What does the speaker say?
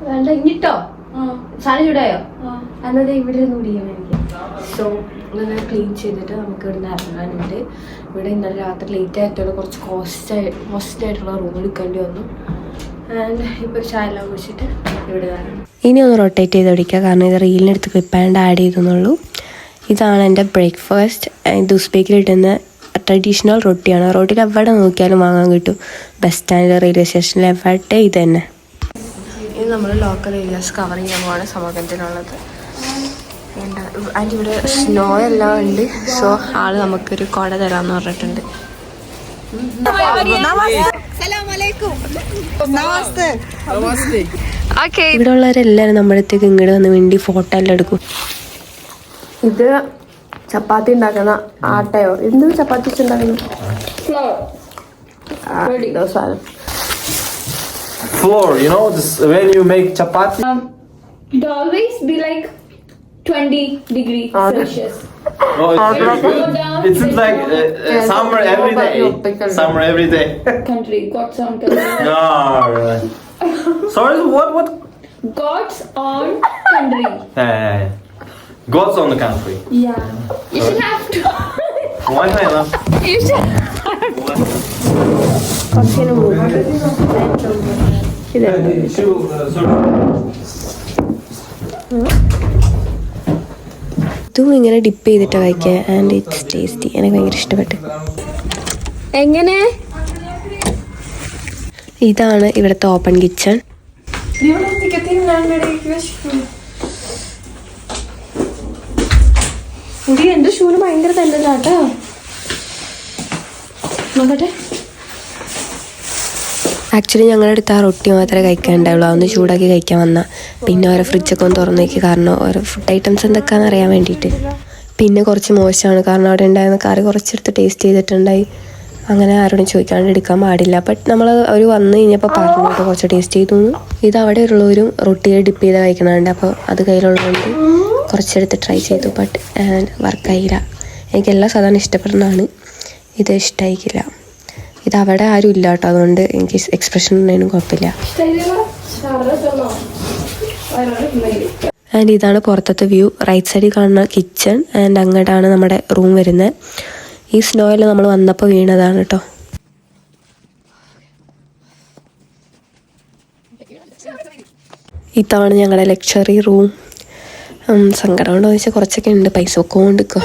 വേണ്ട ഇങ്ങിട്ടോ സാധനം ചൂടായോ അന്നത് ഇവിടെ നിന്ന് കുടിക്കാൻ എനിക്ക്. സോ ഇങ്ങനെ ക്ലീൻ ചെയ്തിട്ട് നമുക്ക് ഇവിടെ നിന്ന് ഇറങ്ങാനുണ്ട്. ഇവിടെ ഇന്നലെ രാത്രി ലേറ്റ് ആയിട്ടുള്ള കുറച്ച് കോസ്റ്റ് ആയിട്ടുള്ള റൂം എടുക്കേണ്ടി വന്നു. ആൻഡ് ഇപ്പോൾ ചായ എല്ലാം കുടിച്ചിട്ട് ഇവിടെ വരണം. ഇനി ഒന്ന് റൊട്ടേറ്റ് ചെയ്ത് പിടിക്കുക, കാരണം ഇത് റീലിനെടുത്ത് ക്ലിപ്പാണ്ട് ആഡ് ചെയ്തെന്നുള്ളൂ. ഇതാണ് എൻ്റെ ബ്രേക്ക്ഫാസ്റ്റ്. ഇത് ഉസ്ബെക്കിൽ ഇടുന്ന ട്രഡീഷണൽ റൊട്ടിയാണ്. റൊട്ടിയിൽ എവിടെ നോക്കിയാലും വാങ്ങാൻ കിട്ടും. ബസ് സ്റ്റാൻഡിൽ, റെയിൽവേ സ്റ്റേഷനിൽ എവിടെ ഇത് തന്നെ. ഇത് നമ്മൾ ലോക്കൽ ഏരിയാസ് കവർ ചെയ്യാൻ പോവാണ് സമൂഹത്തിനുള്ളത്. അതിൻ്റെ ഇവിടെ സ്നോ എല്ലാം ഉണ്ട്. സോ ആള് നമുക്കൊരു കുട തരാമെന്ന് പറഞ്ഞിട്ടുണ്ട്. ഇവിടെ ഉള്ളവരെല്ലാവരും നമ്മുടെ അടുത്തേക്ക് ഇങ്ങോട്ട് വന്ന് വേണ്ടി ഫോട്ടോ എല്ലാം എടുക്കും. ഇത് ചപ്പാത്തി ഉണ്ടാക്കുന്ന ആട്ടയോ എന്ത് ചപ്പാത്തി വെച്ചുണ്ടാക്കുന്നു flour, you know, this when you make chapati. It always be like 20 degrees Celsius. Oh, it's like summer every day. Summer every day. Country, God's own country. No. Sorry, what? God's own country. God's on the country. Yeah. You should have to. Why not? You should. ഇതും ഇങ്ങനെ dip ചെയ്തിട്ട് കഴിക്കാൻ. And it's tasty. എനിക്ക് ഭയങ്കര ഇഷ്ടപ്പെട്ടു. എങ്ങനെ ഇതാണ് ഇവിടുത്തെ ഓപ്പൺ കിച്ചൺ. എന്റെ ഷൂന് ഭയങ്കര തന്നതാട്ടോ. നോക്കട്ടെ. ആക്ച്വലി ഞങ്ങളുടെ അടുത്ത് ആ റൊട്ടി മാത്രമേ കഴിക്കാനുണ്ടാവുള്ളൂ. അതൊന്ന് ചൂടാക്കി കഴിക്കാൻ വന്നാൽ. പിന്നെ ഓരോ ഫ്രിഡ്ജൊക്കെ ഒന്ന് തുറന്നു നോക്കി, കാരണം ഓരോ ഫുഡ് ഐറ്റംസ് എന്തൊക്കെയാണെന്ന് അറിയാൻ വേണ്ടിയിട്ട്. പിന്നെ കുറച്ച് മോശമാണ്, കാരണം അവിടെ ഉണ്ടായിരുന്ന കറി കുറച്ചെടുത്ത് ടേസ്റ്റ് ചെയ്തിട്ടുണ്ടായി. അങ്ങനെ ആരോടും ചോദിക്കാണ്ട് എടുക്കാൻ പാടില്ല. ബട്ട് നമ്മൾ അവർ വന്നു കഴിഞ്ഞപ്പോൾ പറഞ്ഞു കേട്ടോ കുറച്ച് ടേസ്റ്റ് ചെയ്തു. ഇത് അവിടെ ഉള്ളവരും റൊട്ടിയിൽ ഡിപ്പ് ചെയ്ത് കഴിക്കുന്നുണ്ട്. അപ്പോൾ അത് കയ്യിലുള്ളതുകൊണ്ട് കുറച്ചെടുത്ത് ട്രൈ ചെയ്തു. ബട്ട് വർക്കായില്ല. എനിക്കെല്ലാം സാധാരണ ഇഷ്ടപ്പെടുന്നതാണ്, ഇത് ഇഷ്ടമായിക്കില്ല. ഇത് അവിടെ ആരും ഇല്ല കേട്ടോ, അതുകൊണ്ട് എനിക്ക് എക്സ്പ്രഷൻ ഉണ്ടെങ്കിലും കുഴപ്പമില്ല. ആൻഡ് ഇതാണ് പുറത്തത്തെ വ്യൂ. റൈറ്റ് സൈഡിൽ കാണുന്ന കിച്ചൺ. ആൻഡ് അങ്ങോട്ടാണ് നമ്മുടെ റൂം വരുന്നത്. ഈ സ്നോയിൽ നമ്മൾ വന്നപ്പോൾ വീണതാണ് കേട്ടോ. ഇതാണ് ഞങ്ങളുടെ ലക്ഷറി റൂം. സങ്കടം ഉണ്ടോ എന്ന് വെച്ചാൽ കുറച്ചൊക്കെ ഉണ്ട്. പൈസ ഒക്കെ കൊണ്ടിരിക്കുക.